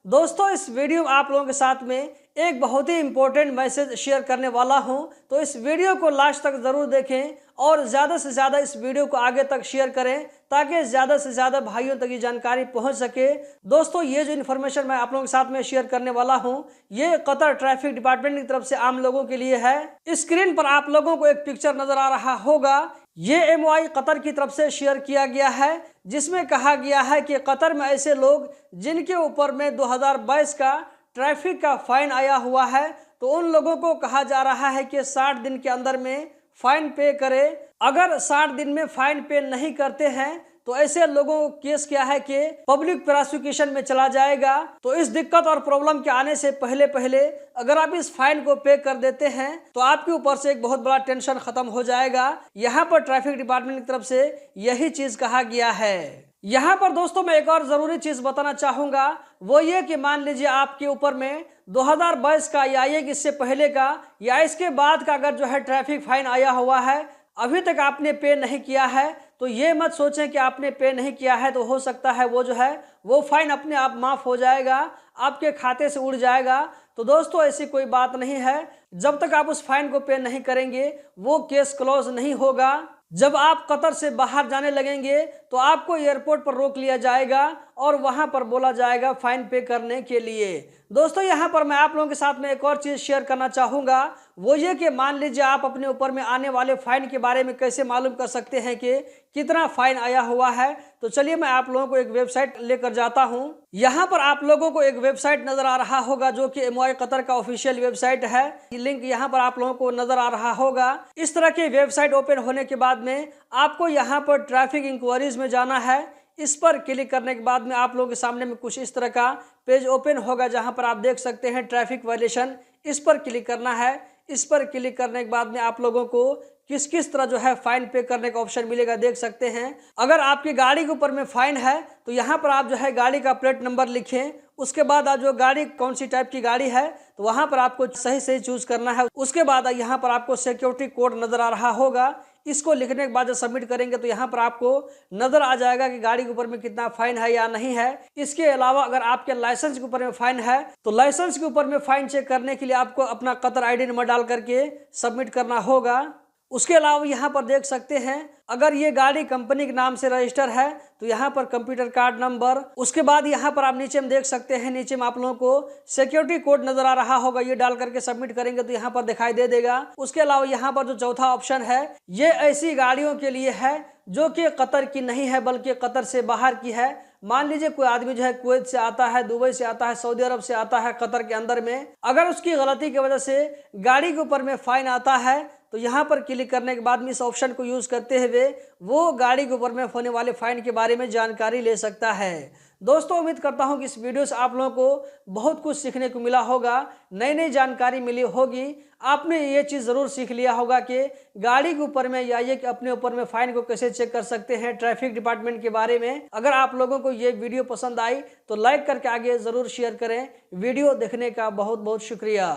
दोस्तों इस वीडियो में आप लोगों के साथ में एक बहुत ही इंपॉर्टेंट मैसेज शेयर करने वाला हूं, तो इस वीडियो को लास्ट तक जरूर देखें और ज़्यादा से ज़्यादा इस वीडियो को आगे तक शेयर करें ताकि ज़्यादा से ज़्यादा भाइयों तक ये जानकारी पहुंच सके। दोस्तों ये जो इन्फॉर्मेशन मैं आप लोगों के साथ में शेयर करने वाला हूं, ये कतर ट्रैफिक डिपार्टमेंट की तरफ से आम लोगों के लिए है। स्क्रीन पर आप लोगों को एक पिक्चर नजर आ रहा होगा, ये MOI कतर की तरफ से शेयर किया गया है, जिसमें कहा गया है कि कतर में ऐसे लोग जिनके ऊपर में 2022 का ट्रैफिक का फाइन आया हुआ है, तो उन लोगों को कहा जा रहा है कि 60 दिन के अंदर में फाइन पे करें। अगर 60 दिन में फाइन पे नहीं करते हैं तो ऐसे लोगों को केस क्या है कि पब्लिक प्रोसिक्यूशन में चला जाएगा। तो इस दिक्कत और प्रॉब्लम के आने से पहले पहले अगर आप इस फाइन को पे कर देते हैं तो आपके ऊपर से एक बहुत बड़ा टेंशन खत्म हो जाएगा। यहाँ पर ट्रैफिक डिपार्टमेंट की तरफ से यही चीज कहा गया है। यहाँ पर दोस्तों मैं एक और जरूरी चीज बताना चाहूंगा, वो ये कि मान लीजिए आपके ऊपर में 2022 का या एक इससे पहले का या इसके बाद का अगर जो है ट्रैफिक फाइन आया हुआ है, अभी तक आपने पे नहीं किया है, तो ये मत सोचें कि आपने पे नहीं किया है तो हो सकता है वो जो है वो फाइन अपने आप माफ हो जाएगा, आपके खाते से उड़ जाएगा। तो दोस्तों ऐसी कोई बात नहीं है, जब तक आप उस फाइन को पे नहीं करेंगे वो केस क्लोज नहीं होगा। जब आप कतर से बाहर जाने लगेंगे तो आपको एयरपोर्ट पर रोक लिया जाएगा और वहां पर बोला जाएगा फाइन पे करने के लिए। दोस्तों यहाँ पर मैं आप लोगों के साथ में एक और चीज शेयर करना चाहूंगा, वो ये कि मान लीजिए आप अपने ऊपर में आने वाले फाइन के बारे में कैसे मालूम कर सकते हैं कि कितना फाइन आया हुआ है। तो चलिए मैं आप लोगों को एक वेबसाइट लेकर जाता हूं। यहाँ पर आप लोगों को एक वेबसाइट नजर आ रहा होगा जो कि MOI कतर का ऑफिशियल वेबसाइट है। लिंक यहाँ पर आप लोगों को नजर आ रहा होगा। इस तरह की वेबसाइट ओपन होने के बाद में आपको यहाँ पर ट्रैफिक इंक्वायरीज में जाना है। इस पर क्लिक करने के बाद में आप लोगों के सामने में कुछ इस तरह का पेज ओपन होगा, जहां पर आप देख सकते हैं ट्रैफिक वायलेशन। इस पर क्लिक करना है। इस पर क्लिक करने के बाद में आप लोगों को किस किस तरह जो है फाइन पे करने का ऑप्शन मिलेगा देख सकते हैं। अगर आपकी गाड़ी के ऊपर में फाइन है तो यहाँ पर आप जो है गाड़ी का प्लेट नंबर लिखें। उसके बाद आप जो गाड़ी कौन सी टाइप की गाड़ी है तो वहां पर आपको सही सही चूज करना है। उसके बाद यहाँ पर आपको सिक्योरिटी कोड नजर आ रहा होगा, इसको लिखने के बाद जब सबमिट करेंगे तो यहाँ पर आपको नजर आ जाएगा कि गाड़ी के ऊपर में कितना फाइन है या नहीं है। इसके अलावा अगर आपके लाइसेंस के ऊपर में फाइन है तो लाइसेंस के ऊपर में फाइन चेक करने के लिए आपको अपना कतर ID नंबर डाल करके सबमिट करना होगा। उसके अलावा यहाँ पर देख सकते हैं अगर ये गाड़ी कंपनी के नाम से रजिस्टर है तो यहाँ पर कंप्यूटर कार्ड नंबर। उसके बाद यहाँ पर आप नीचे में देख सकते हैं, नीचे में आप लोगों को सिक्योरिटी कोड नजर आ रहा होगा, ये डाल करके सबमिट करेंगे तो यहाँ पर दिखाई दे देगा। उसके अलावा यहाँ पर जो चौथा ऑप्शन है ये ऐसी गाड़ियों के लिए है जो कि कतर की नहीं है बल्कि कतर से बाहर की है। मान लीजिए कोई आदमी जो है कुवैत से आता है, दुबई से आता है, सऊदी अरब से आता है कतर के अंदर में, अगर उसकी गलती की वजह से गाड़ी के ऊपर में फाइन आता है तो यहाँ पर क्लिक करने के बाद में इस ऑप्शन को यूज करते हुए वो गाड़ी के ऊपर में होने वाले फाइन के बारे में जानकारी ले सकता है। दोस्तों उम्मीद करता हूँ कि इस वीडियो से आप लोगों को बहुत कुछ सीखने को मिला होगा, नई नई जानकारी मिली होगी। आपने ये चीज़ ज़रूर सीख लिया होगा कि गाड़ी के ऊपर में या ये कि अपने ऊपर में फाइन को कैसे चेक कर सकते हैं ट्रैफिक डिपार्टमेंट के बारे में। अगर आप लोगों को ये वीडियो पसंद आई तो लाइक करके आगे ज़रूर शेयर करें। वीडियो देखने का बहुत बहुत शुक्रिया।